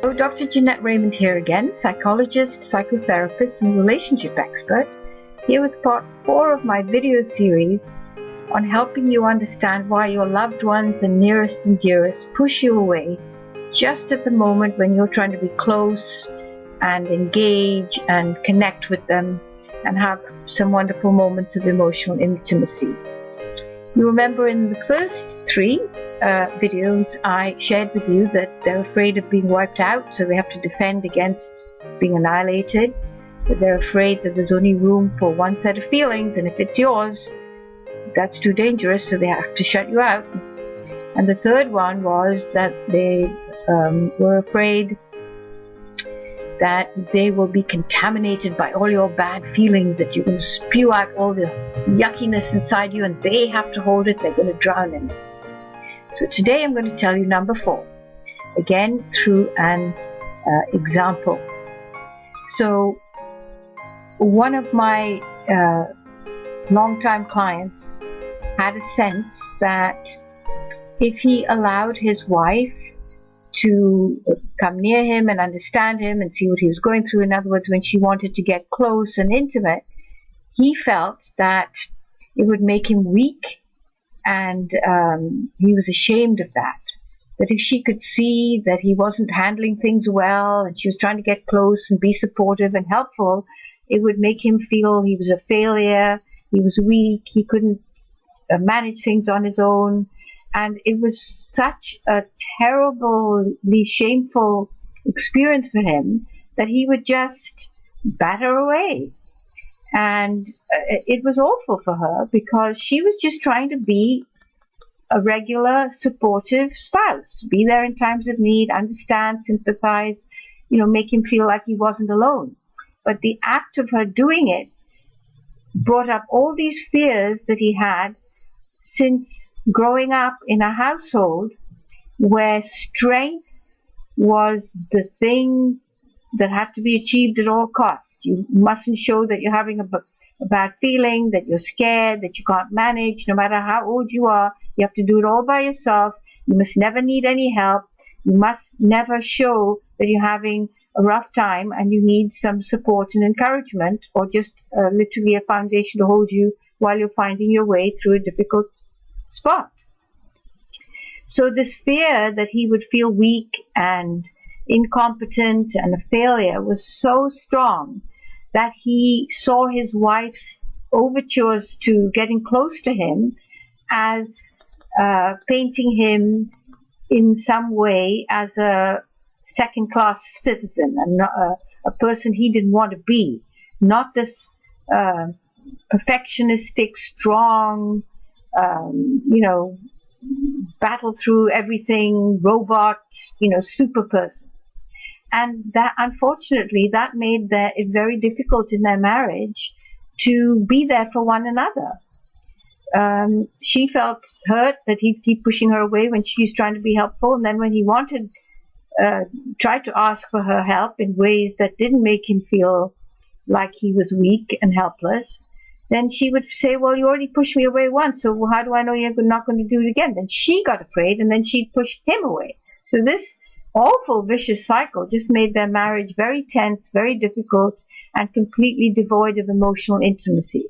Hello, Dr. Jeanette Raymond here again, psychologist, psychotherapist, and relationship expert, here with part 4 of my video series on helping you understand why your loved ones and nearest and dearest push you away just at the moment when you're trying to be close and engage and connect with them and have some wonderful moments of emotional intimacy. You remember in the first 3 videos I shared with you that they're afraid of being wiped out, so they have to defend against being annihilated, that they're afraid that there's only room for one set of feelings, and if it's yours, that's too dangerous, so they have to shut you out. And the third one was that they were afraid that they will be contaminated by all your bad feelings, that you're going to spew out all the yuckiness inside you and they have to hold it, they're going to drown in it. So today I'm going to tell you number 4, again through an example. So one of my longtime clients had a sense that if he allowed his wife to come near him and understand him and see what he was going through, in other words, when she wanted to get close and intimate, he felt that it would make him weak, and he was ashamed of that. That if she could see that he wasn't handling things well and she was trying to get close and be supportive and helpful, it would make him feel he was a failure, he was weak, he couldn't manage things on his own. And it was such a terribly shameful experience for him that he would just bat her away. And it was awful for her because she was just trying to be a regular, supportive spouse, be there in times of need, understand, sympathize, make him feel like he wasn't alone. But the act of her doing it brought up all these fears that he had since growing up in a household where strength was the thing that had to be achieved at all costs. You mustn't show that you're having a bad feeling, that you're scared, that you can't manage. No matter how old you are, you have to do it all by yourself. You must never need any help. You must never show that you're having a rough time and you need some support and encouragement, or just literally a foundation to hold you while you're finding your way through a difficult spot. So this fear that he would feel weak and incompetent and a failure was so strong that he saw his wife's overtures to getting close to him as painting him in some way as a second-class citizen and a person he didn't want to be, not this perfectionistic, strong, battle through everything, robot, super person. And that, unfortunately, that made it very difficult in their marriage to be there for one another. She felt hurt that he'd keep pushing her away when she was trying to be helpful, and then when he tried to ask for her help in ways that didn't make him feel like he was weak and helpless, then she would say, well, you already pushed me away once, so how do I know you're not going to do it again? Then she got afraid, and then she'd push him away. So this awful vicious cycle just made their marriage very tense, very difficult, and completely devoid of emotional intimacy.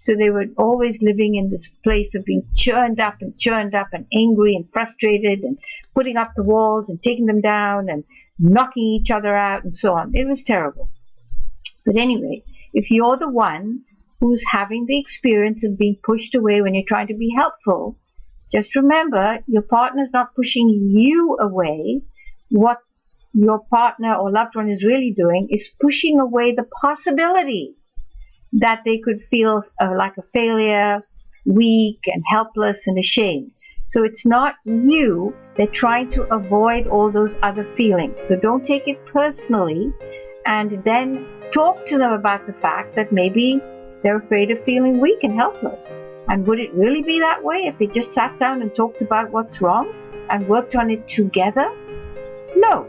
So they were always living in this place of being churned up and angry and frustrated and putting up the walls and taking them down and knocking each other out and so on. It was terrible. But anyway, if you're the one who's having the experience of being pushed away when you're trying to be helpful, just remember your partner's not pushing you away. What your partner or loved one is really doing is pushing away the possibility that they could feel like a failure, weak and helpless and ashamed. So it's not you. They're trying to avoid all those other feelings. So don't take it personally, and then talk to them about the fact that maybe they're afraid of feeling weak and helpless. And would it really be that way if they just sat down and talked about what's wrong and worked on it together? No.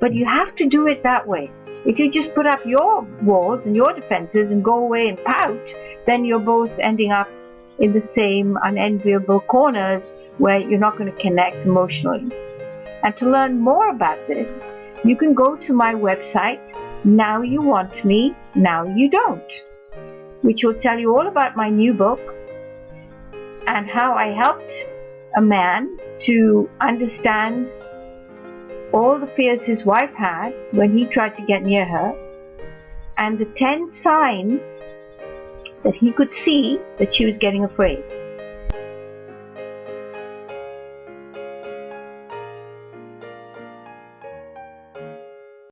But you have to do it that way. If you just put up your walls and your defenses and go away and pout, then you're both ending up in the same unenviable corners where you're not going to connect emotionally. And to learn more about this, you can go to my website, Now You Want Me, Now You Don't, which will tell you all about my new book and how I helped a man to understand all the fears his wife had when he tried to get near her, and the 10 signs that he could see that she was getting afraid.